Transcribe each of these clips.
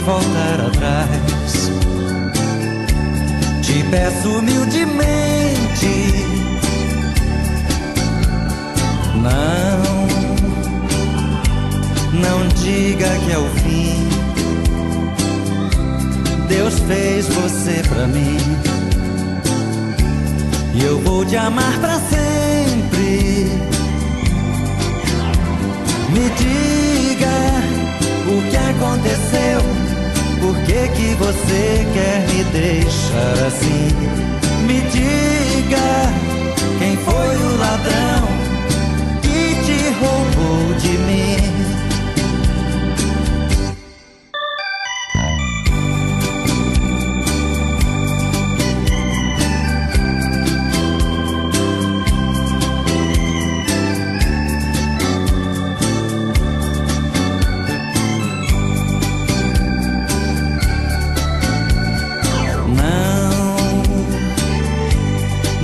voltar atrás. Te peço humildemente, não diga que é o fim. Deus fez você pra mim, e eu vou te amar pra sempre. Me diga o que aconteceu, por que você quer me deixar assim? Me diga quem foi o ladrão que te roubou de mim.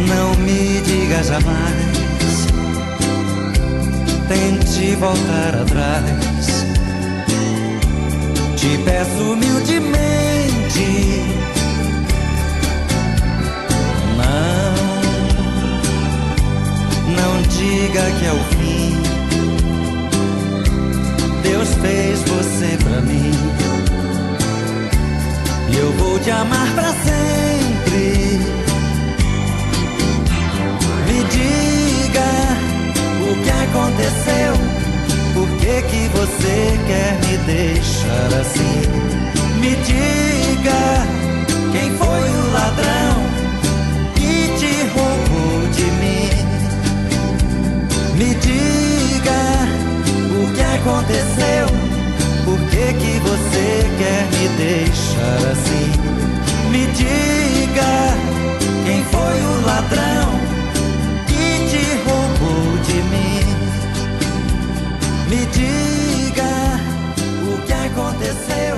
Não me diga jamais, tente voltar atrás. Te peço humildemente, não diga que é o fim. Deus fez você pra mim, e eu vou te amar pra sempre. Me diga o que aconteceu, por que você quer me deixar assim? Me diga quem foi o ladrão que te roubou de mim. Me diga o que aconteceu, por que você quer me deixar assim? Me diga quem foi o ladrão que te roubou de mim. Me diga o que aconteceu.